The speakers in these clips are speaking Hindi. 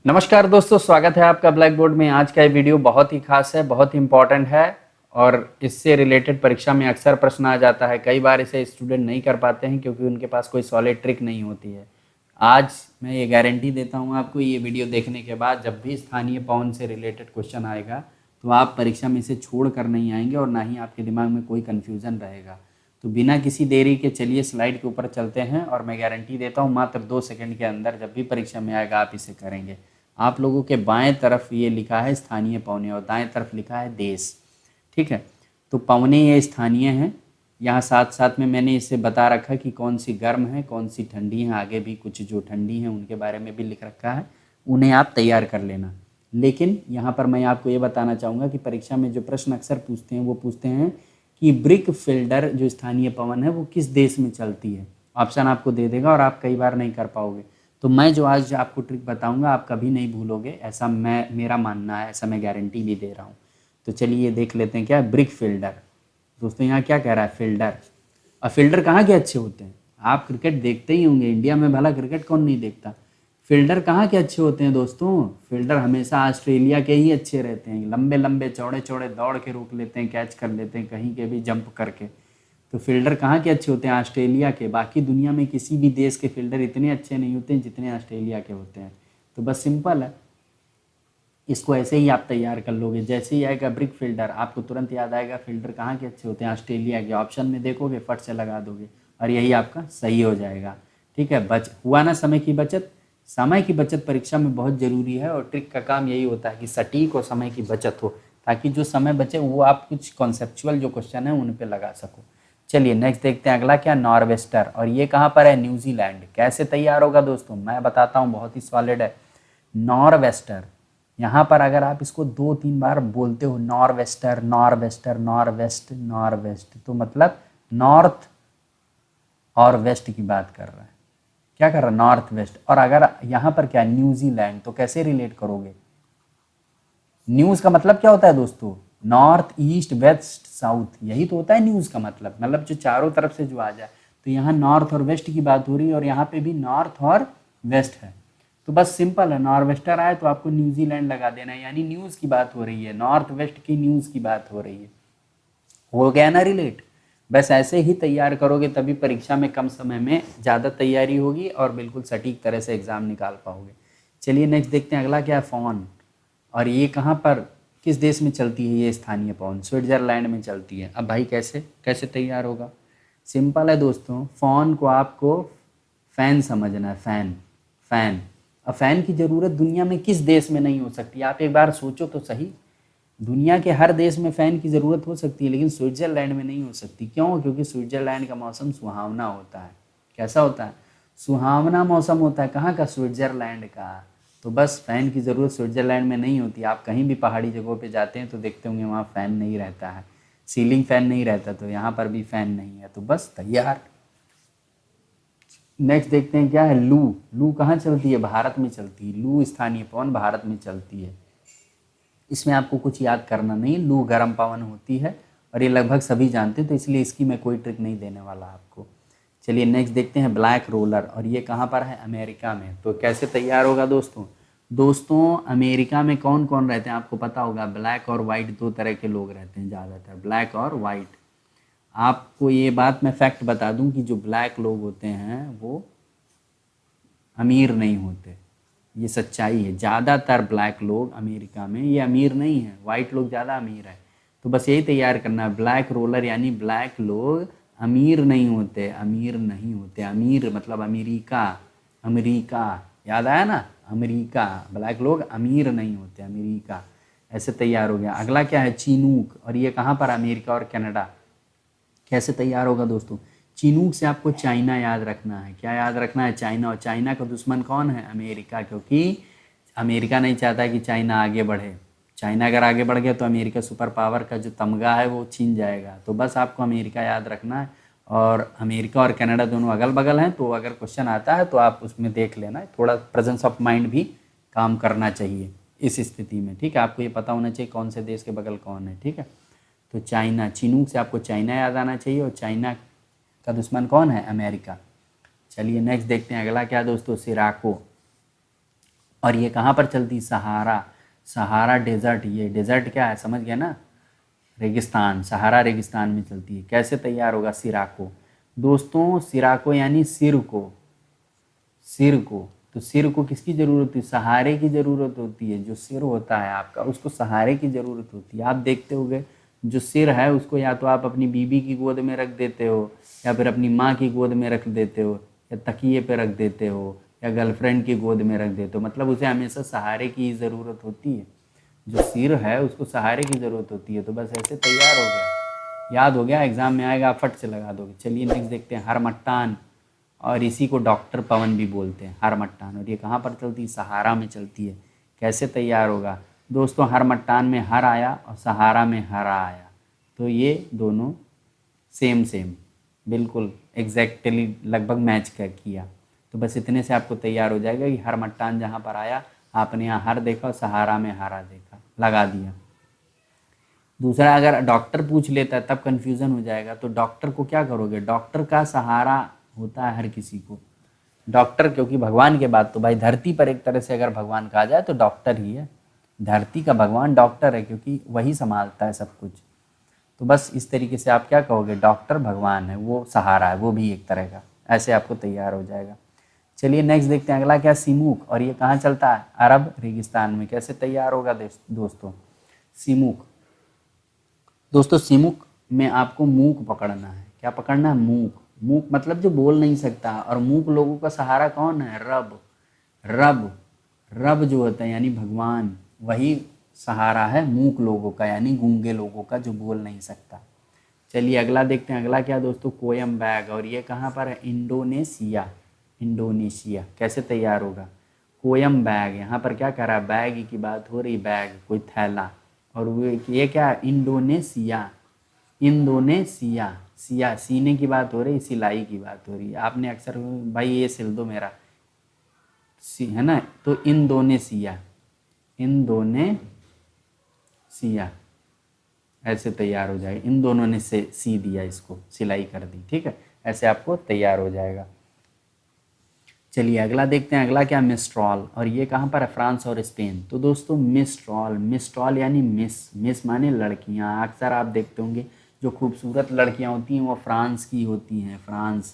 नमस्कार दोस्तों, स्वागत है आपका ब्लैक बोर्ड में। आज का ये वीडियो बहुत ही खास है, बहुत ही इंपॉर्टेंट है और इससे रिलेटेड परीक्षा में अक्सर प्रश्न आ जाता है। कई बार इसे स्टूडेंट नहीं कर पाते हैं क्योंकि उनके पास कोई सॉलिड ट्रिक नहीं होती है। आज मैं ये गारंटी देता हूँ आपको, ये वीडियो देखने के बाद जब भी स्थानीय पवन से रिलेटेड क्वेश्चन आएगा तो आप परीक्षा में इसे छोड़ कर नहीं आएंगे और ना ही आपके दिमाग में कोई कन्फ्यूज़न रहेगा। तो बिना किसी देरी के चलिए स्लाइड के ऊपर चलते हैं और मैं गारंटी देता हूँ मात्र 2 सेकंड के अंदर जब भी परीक्षा में आएगा आप इसे करेंगे। आप लोगों के बाएं तरफ ये लिखा है स्थानीय पवने और दाएं तरफ लिखा है देश। ठीक है, तो पवने ये स्थानीय हैं। यहाँ साथ साथ में मैंने इसे बता रखा कि कौन सी गर्म है कौन सी ठंडी है। आगे भी कुछ जो ठंडी हैं उनके बारे में भी लिख रखा है, उन्हें आप तैयार कर लेना। लेकिन यहाँ पर मैं आपको ये बताना चाहूँगा कि परीक्षा में जो प्रश्न अक्सर पूछते हैं वो पूछते हैं कि ब्रिक फिल्डर जो स्थानीय पवन है वो किस देश में चलती है। ऑप्शन आपको दे देगा और आप कई बार नहीं कर पाओगे। तो मैं जो आज आपको ट्रिक बताऊंगा आप कभी नहीं भूलोगे, ऐसा मेरा मानना है, ऐसा मैं गारंटी भी दे रहा हूँ। तो चलिए देख लेते हैं क्या है ब्रिक फिल्डर। दोस्तों यहाँ क्या कह रहा है फिल्डर, और फिल्डर कहाँ के अच्छे होते हैं। आप क्रिकेट देखते ही होंगे, इंडिया में भला क्रिकेट कौन नहीं देखता। फील्डर कहाँ के अच्छे होते हैं दोस्तों, फील्डर हमेशा ऑस्ट्रेलिया के ही अच्छे रहते हैं। लंबे लंबे चौड़े चौड़े दौड़ के रोक लेते हैं, कैच कर लेते हैं कहीं के भी जंप करके। तो फील्डर कहाँ के अच्छे होते हैं, ऑस्ट्रेलिया के। बाकी दुनिया में किसी भी देश के फील्डर इतने अच्छे नहीं होते हैं जितने ऑस्ट्रेलिया के होते हैं। तो बस सिंपल है, इसको ऐसे ही आप तैयार कर लोगे। जैसे ही आएगा ब्रिक फील्डर आपको तुरंत याद आएगा फील्डर कहाँ के अच्छे होते हैं, ऑस्ट्रेलिया के। ऑप्शन में देखोगे फट से लगा दोगे और यही आपका सही हो जाएगा। ठीक है, हुआ ना समय की बचत। समय की बचत परीक्षा में बहुत ज़रूरी है और ट्रिक का काम यही होता है कि सटीक और समय की बचत हो, ताकि जो समय बचे वो आप कुछ कॉन्सेप्चुअल जो क्वेश्चन है उन पे लगा सको। चलिए नेक्स्ट देखते हैं अगला क्या, नॉर्वेस्टर। और ये कहाँ पर है, न्यूजीलैंड। कैसे तैयार होगा दोस्तों, मैं बताता हूँ, बहुत ही सॉलिड है। नॉर्वेस्टर, यहाँ पर अगर आप इसको 2-3 बार बोलते हो, नॉर्वेस्टर नॉर्वेस्टर नॉर्वेस्ट नॉर्वेस्ट, तो मतलब नॉर्थ और वेस्ट की बात कर रहा है। क्या कर रहा है, नॉर्थ वेस्ट। और अगर यहाँ पर क्या न्यूजीलैंड, तो कैसे रिलेट करोगे। न्यूज़ का मतलब क्या होता है दोस्तों, नॉर्थ ईस्ट वेस्ट साउथ, यही तो होता है न्यूज़ का मतलब जो चारों तरफ से जो आ जाए। तो यहाँ नॉर्थ और वेस्ट की बात हो रही है और यहाँ पे भी नॉर्थ और वेस्ट है। तो बस सिंपल है, नॉर्वेस्टर आए तो आपको न्यूजीलैंड लगा देना है, यानी न्यूज़ की बात हो रही है, नॉर्थ वेस्ट की न्यूज़ की बात हो रही है। हो गया ना रिलेट। बस ऐसे ही तैयार करोगे तभी परीक्षा में कम समय में ज़्यादा तैयारी होगी और बिल्कुल सटीक तरह से एग्ज़ाम निकाल पाओगे। चलिए नेक्स्ट देखते हैं अगला क्या है, फ़ॉन। और ये कहाँ पर किस देश में चलती है ये स्थानीय पवन, स्विट्ज़रलैंड में चलती है। अब भाई कैसे कैसे तैयार होगा, सिंपल है दोस्तों। फ़ोन को आपको फ़ैन समझना है, फ़ैन फ़ैन। अब फ़ैन की ज़रूरत दुनिया में किस देश में नहीं हो सकती, आप एक बार सोचो तो सही। दुनिया के हर देश में फ़ैन की ज़रूरत हो सकती है लेकिन स्विट्ज़रलैंड में नहीं हो सकती। क्यों, क्योंकि स्विट्ज़रलैंड का मौसम सुहावना होता है। कैसा होता है, सुहावना मौसम होता है। कहाँ का, स्विट्ज़रलैंड का। तो बस फ़ैन की ज़रूरत स्विट्ज़रलैंड में नहीं होती। आप कहीं भी पहाड़ी जगहों पे जाते हैं तो देखते होंगे वहाँ फ़ैन नहीं रहता है, सीलिंग फ़ैन नहीं रहता, तो यहाँ पर भी फ़ैन नहीं है। तो बस तैयार। नेक्स्ट देखते हैं क्या है, लू। लू कहाँ चलती है, भारत में चलती है। लू स्थानीय पवन भारत में चलती है। इसमें आपको कुछ याद करना नहीं, लू गर्म पवन होती है और ये लगभग सभी जानते हैं, तो इसलिए इसकी मैं कोई ट्रिक नहीं देने वाला आपको। चलिए नेक्स्ट देखते हैं ब्लैक रोलर। और ये कहाँ पर है, अमेरिका में। तो कैसे तैयार होगा दोस्तों, अमेरिका में कौन कौन रहते हैं आपको पता होगा। ब्लैक और वाइट दो तरह के लोग रहते हैं ज़्यादातर, ब्लैक और वाइट। आपको ये बात मैं फैक्ट बता दूं कि जो ब्लैक लोग होते हैं वो अमीर नहीं होते, ये सच्चाई है। ज़्यादातर ब्लैक लोग अमेरिका में ये अमीर नहीं है, वाइट लोग ज़्यादा अमीर है। तो बस यही तैयार करना है, ब्लैक रोलर यानी ब्लैक लोग अमीर नहीं होते, अमीर नहीं होते। अमीर मतलब अमेरिका, अमेरिका याद आया ना, अमेरिका। ब्लैक लोग अमीर नहीं होते, अमेरिका। ऐसे तैयार हो गया। अगला क्या है, चिनूक। और ये कहाँ पर, अमेरिका और कनाडा। कैसे तैयार होगा दोस्तों, चिनूक से आपको चाइना याद रखना है। क्या याद रखना है, चाइना। और चाइना का दुश्मन कौन है, अमेरिका। क्योंकि अमेरिका नहीं चाहता कि चाइना आगे बढ़े। चाइना अगर आगे बढ़ गया तो अमेरिका सुपर पावर का जो तमगा है वो छीन जाएगा। तो बस आपको अमेरिका याद रखना है। और अमेरिका और कनाडा दोनों अगल बगल हैं, तो अगर क्वेश्चन आता है तो आप उसमें देख लेना, थोड़ा प्रेजेंस ऑफ माइंड भी काम करना चाहिए इस स्थिति में। ठीक है, आपको ये पता होना चाहिए कौन से देश के बगल कौन है। ठीक है, तो चाइना, चिनूक से आपको चाइना याद आना चाहिए और चाइना का दुश्मन कौन है, अमेरिका। चलिए नेक्स्ट देखते हैं अगला क्या दोस्तों, सिराको। और ये कहाँ पर चलती? सहारा। सहारा डेजर्ट, ये डेजर्ट क्या है समझ गया ना, रेगिस्तान, सहारा रेगिस्तान में चलती है। कैसे तैयार होगा? सिराको। दोस्तों सिराको यानी सिर को, सिर को। तो सिर को किसकी ज़रूरत है? सहारे की ज़रूरत होती है। जो सिर होता है आपका उसको सहारे की ज़रूरत होती है। आप देखते होंगे जो सिर है उसको या तो आप अपनी बीबी की गोद में रख देते हो, या फिर अपनी माँ की गोद में रख देते हो, या तकिए पे रख देते हो, या गर्लफ्रेंड की गोद में रख देते हो। मतलब उसे हमेशा सहारे की ज़रूरत होती है। जो सिर है उसको सहारे की ज़रूरत होती है। तो बस ऐसे तैयार हो गया, याद हो गया, एग्ज़ाम में आएगा आप फट से लगा दोगे। चलिए नेक्स्ट देखते हैं, हरमट्टान। और इसी को डॉक्टर पवन भी बोलते हैं, हरमट्टान। और ये कहाँ पर चलती है? सहारा में चलती है। कैसे तैयार होगा? दोस्तों हरमट्टान में हर आया और सहारा में हरा आया, तो ये दोनों सेम सेम, बिल्कुल एग्जैक्टली लगभग मैच कर किया। तो बस इतने से आपको तैयार हो जाएगा कि हरमट्टान जहाँ पर आया आपने यहाँ हर देखा और सहारा में हरा देखा, लगा दिया। दूसरा अगर डॉक्टर पूछ लेता है तब कन्फ्यूज़न हो जाएगा। तो डॉक्टर को क्या करोगे? डॉक्टर का सहारा होता है हर किसी को। डॉक्टर क्योंकि भगवान के बाद तो भाई धरती पर एक तरह से अगर भगवान कहा जाए तो डॉक्टर ही है। धरती का भगवान डॉक्टर है क्योंकि वही संभालता है सब कुछ। तो बस इस तरीके से आप क्या कहोगे? डॉक्टर भगवान है, वो सहारा है, वो भी एक तरह का। ऐसे आपको तैयार हो जाएगा। चलिए नेक्स्ट देखते हैं अगला क्या? सिमुक। और ये कहाँ चलता है? अरब रेगिस्तान में। कैसे तैयार होगा दोस्तों? सिमुक। दोस्तों सिमुक में आपको मूक पकड़ना है। क्या पकड़ना है? मूक। मूक मतलब जो बोल नहीं सकता। और मूक लोगों का सहारा कौन है? रब। रब, रब जो होता है यानी भगवान, वही सहारा है मूक लोगों का, यानी गूंगे लोगों का जो बोल नहीं सकता। चलिए अगला देखते हैं, अगला क्या दोस्तों? कोयम बैग। और ये कहाँ पर है? इंडोनेशिया। इंडोनेशिया। कैसे तैयार होगा? कोयम बैग। यहाँ पर क्या कर रहा है? बैग की बात हो रही, बैग कोई थैला। और वो ये क्या है? इंडोनेशिया। इंडोनेशिया, सिया, सीने की बात हो रही, सिलाई की बात हो रही है। आपने अक्सर भाई ये सिल दो मेरा, सी है ना, तो इंडोनेशिया, इंडोनेशिया ऐसे तैयार हो जाएगा। इन दोनों ने से सी दिया, इसको सिलाई कर दी, ठीक है। ऐसे आपको तैयार हो जाएगा। चलिए अगला देखते हैं, अगला क्या? मिस्ट्रॉल। और ये कहाँ पर है? फ्रांस और स्पेन। तो दोस्तों मिस्ट्रॉल, मिस्ट्रॉल यानी मिस, मिस माने लड़कियाँ। अक्सर आप देखते होंगे जो खूबसूरत लड़कियाँ होती हैं वो फ्रांस की होती हैं। फ्रांस,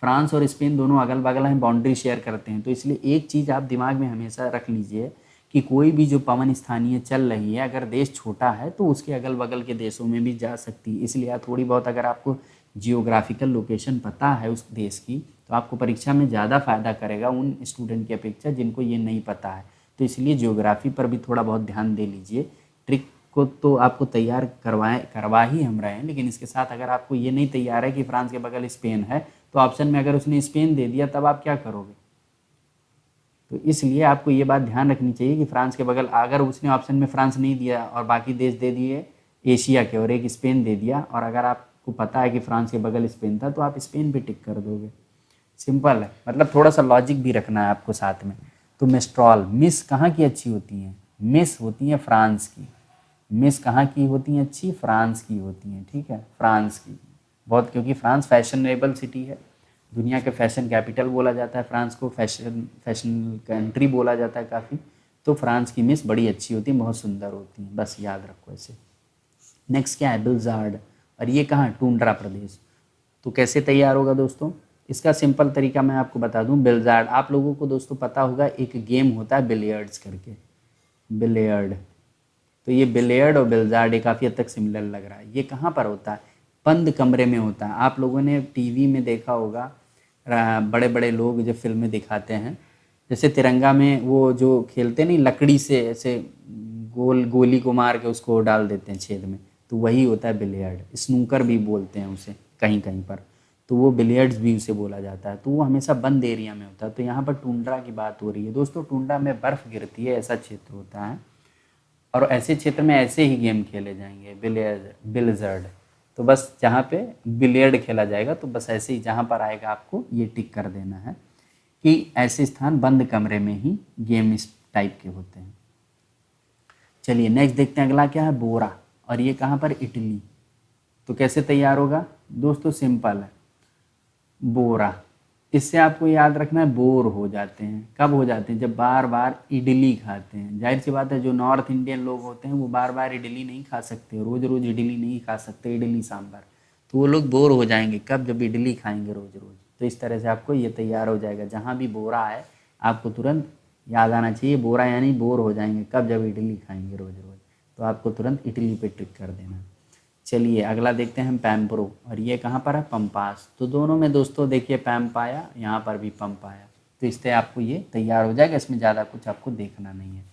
फ्रांस और स्पेन दोनों अगल बगल हैं, बाउंड्री शेयर करते हैं। तो इसलिए एक चीज़ आप दिमाग में हमेशा रख लीजिए कि कोई भी जो पवन स्थानीय चल रही है, अगर देश छोटा है तो उसके अगल बगल के देशों में भी जा सकती है। इसलिए थोड़ी बहुत अगर आपको जियोग्राफिकल लोकेशन पता है उस देश की, तो आपको परीक्षा में ज़्यादा फ़ायदा करेगा उन स्टूडेंट की अपेक्षा जिनको ये नहीं पता है। तो इसलिए जियोग्राफी पर भी थोड़ा बहुत ध्यान दे लीजिए। ट्रिक को तो आपको तैयार करवा ही हम रहे हैं, लेकिन इसके साथ अगर आपको ये नहीं तैयार है कि फ्रांस के बगल स्पेन है, तो ऑप्शन में अगर उसने स्पेन दे दिया तब आप क्या करोगे? तो इसलिए आपको ये बात ध्यान रखनी चाहिए कि फ्रांस के बगल, अगर उसने ऑप्शन में फ्रांस नहीं दिया और बाकी देश दे दिए एशिया के और एक स्पेन दे दिया, और अगर आपको पता है कि फ्रांस के बगल स्पेन था, तो आप स्पेन पे टिक कर दोगे। सिंपल है, मतलब थोड़ा सा लॉजिक भी रखना है आपको साथ में। तो मिस्ट्रॉल, मिस कहाँ की अच्छी होती हैं? मिस होती हैं फ्रांस की। मिस कहाँ की होती हैं अच्छी? फ्रांस की होती हैं, ठीक है, फ्रांस की बहुत, क्योंकि फ्रांस फैशनेबल सिटी है, दुनिया के फैशन कैपिटल बोला जाता है फ्रांस को, फैशन कंट्री बोला जाता है काफ़ी। तो फ्रांस की मिस बड़ी अच्छी होती है, बहुत सुंदर होती हैं, बस याद रखो ऐसे। नेक्स्ट क्या है? बिल्जार्ड। और ये कहाँ? टुंड्रा प्रदेश। तो कैसे तैयार होगा दोस्तों? इसका सिंपल तरीका मैं आपको बता दूं। बिल्जार्ड, आप लोगों को दोस्तों पता होगा एक गेम होता है बिलियर्ड्स करके, बिलियर्ड। तो ये बिलियर्ड और बिल्जार्ड ये काफ़ी हद तक सिमिलर लग रहा है। ये कहाँ पर होता है? बंद कमरे में होता है। आप लोगों ने टीवी में देखा होगा, बड़े बड़े लोग जब फिल्में दिखाते हैं, जैसे तिरंगा में वो जो खेलते नहीं, लकड़ी से ऐसे गोल गोली को मार के उसको डाल देते हैं छेद में, तो वही होता है बिलियर्ड। स्नूकर भी बोलते हैं उसे कहीं कहीं पर, तो वो बिलियर्ड्स भी उसे बोला जाता है। तो वो हमेशा बंद एरिया में होता है। तो यहाँ पर टुंड्रा की बात हो रही है दोस्तों, टुंड्रा में बर्फ़ गिरती है, ऐसा क्षेत्र होता है, और ऐसे क्षेत्र में ऐसे ही गेम खेले जाएंगे, बिलियर्ड। तो बस जहाँ पे बिलियर्ड खेला जाएगा, तो बस ऐसे ही जहाँ पर आएगा आपको ये टिक कर देना है कि ऐसे स्थान बंद कमरे में ही गेम इस टाइप के होते हैं। चलिए नेक्स्ट देखते हैं, अगला क्या है? बोरा। और ये कहाँ पर? इटली। तो कैसे तैयार होगा दोस्तों? सिंपल है, बोरा, इससे आपको याद रखना है, बोर हो जाते हैं। कब हो जाते हैं? जब बार बार इडली खाते हैं। जाहिर सी बात है, जो नॉर्थ इंडियन लोग होते हैं वो बार बार इडली नहीं खा सकते, रोज़ रोज़ इडली नहीं खा सकते, इडली सांभर। तो वो लोग बोर हो जाएंगे। कब? जब इडली खाएंगे रोज़ रोज़। तो इस तरह से आपको ये तैयार हो जाएगा। जहाँ भी बोरा है आपको तुरंत याद आना चाहिए, बोरा यानी बोर हो जाएंगे। कब? जब इडली खाएंगे रोज़ रोज़। तो आपको तुरंत इडली पे ट्रिक कर देना। चलिए अगला देखते हैं हम, पैम्प्रो। और ये कहाँ पर है? पंपास। तो दोनों में दोस्तों देखिए पैम्प आया, यहाँ पर भी पंप आया। तो इससे आपको ये तैयार हो जाएगा। इसमें ज़्यादा कुछ आपको देखना नहीं है।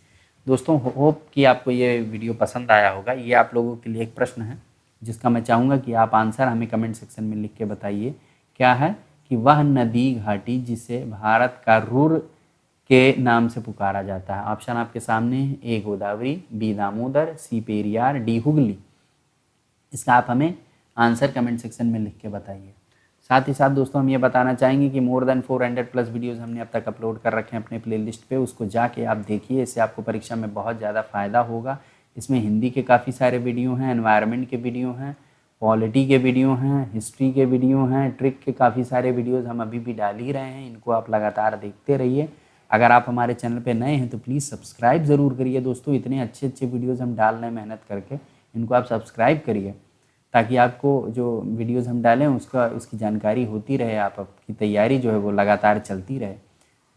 दोस्तों होप कि आपको ये वीडियो पसंद आया होगा। ये आप लोगों के लिए एक प्रश्न है जिसका मैं चाहूँगा कि आप आंसर हमें कमेंट सेक्शन में लिख के बताइए। क्या है? कि वह नदी घाटी जिसे भारत का रुर के नाम से पुकारा जाता है। ऑप्शन आपके सामने है, ए गोदावरी, बी दामोदर, सी पेरियार, डी हुगली। इसका आप हमें आंसर कमेंट सेक्शन में लिख के बताइए। साथ ही साथ दोस्तों हम ये बताना चाहेंगे कि मोर देन 400+ वीडियोस हमने अब तक अपलोड कर रखे हैं अपने प्लेलिस्ट पे। उसको जाके आप देखिए, इससे आपको परीक्षा में बहुत ज़्यादा फ़ायदा होगा। इसमें हिंदी के काफ़ी सारे वीडियो हैं, एनवायरनमेंट के वीडियो हैं, पॉलिटी के वीडियो हैं, हिस्ट्री के वीडियो हैं, ट्रिक के काफ़ी सारे वीडियोज़ हम अभी भी डाल ही रहे हैं। इनको आप लगातार देखते रहिए। अगर आप हमारे चैनल पर नए हैं तो प्लीज़ सब्सक्राइब ज़रूर करिए दोस्तों। इतने अच्छे अच्छे वीडियोज़ हम डाल रहे हैं मेहनत करके, इनको आप सब्सक्राइब करिए ताकि आपको जो वीडियोस हम डालें उसकी जानकारी होती रहे, आपकी तैयारी जो है वो लगातार चलती रहे।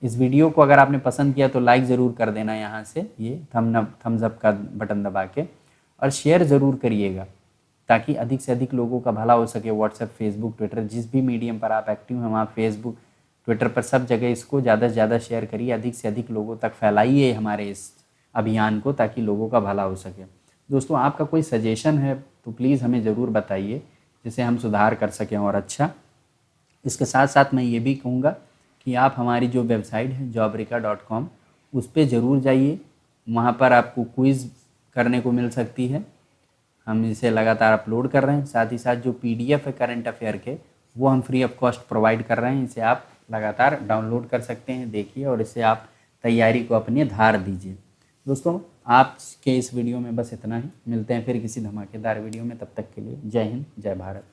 इस वीडियो को अगर आपने पसंद किया तो लाइक ज़रूर कर देना यहाँ से, ये थम्स अप का बटन दबा के, और शेयर ज़रूर करिएगा ताकि अधिक से अधिक लोगों का भला हो सके। व्हाट्सएप, फेसबुक, ट्विटर, जिस भी मीडियम पर आप एक्टिव हैं वहाँ फेसबुक, ट्विटर पर सब जगह इसको ज़्यादा से ज़्यादा शेयर करिए। अधिक से अधिक लोगों तक फैलाइए हमारे इस अभियान को ताकि लोगों का भला हो सके। दोस्तों आपका कोई सजेशन है तो प्लीज़ हमें ज़रूर बताइए जिसे हम सुधार कर सकें और अच्छा। इसके साथ साथ मैं ये भी कहूँगा कि आप हमारी जो वेबसाइट है jobrika.com उस पर ज़रूर जाइए। वहाँ पर आपको क्विज़ करने को मिल सकती है। हम इसे लगातार अपलोड कर रहे हैं। साथ ही साथ जो PDF है करंट अफेयर के, वो हम फ्री ऑफ कॉस्ट प्रोवाइड कर रहे हैं। इसे आप लगातार डाउनलोड कर सकते हैं, देखिए, और इससे आप तैयारी को अपनी धार दीजिए। दोस्तों आज के इस वीडियो में बस इतना ही। मिलते हैं फिर किसी धमाकेदार वीडियो में। तब तक के लिए जय हिंद, जय भारत।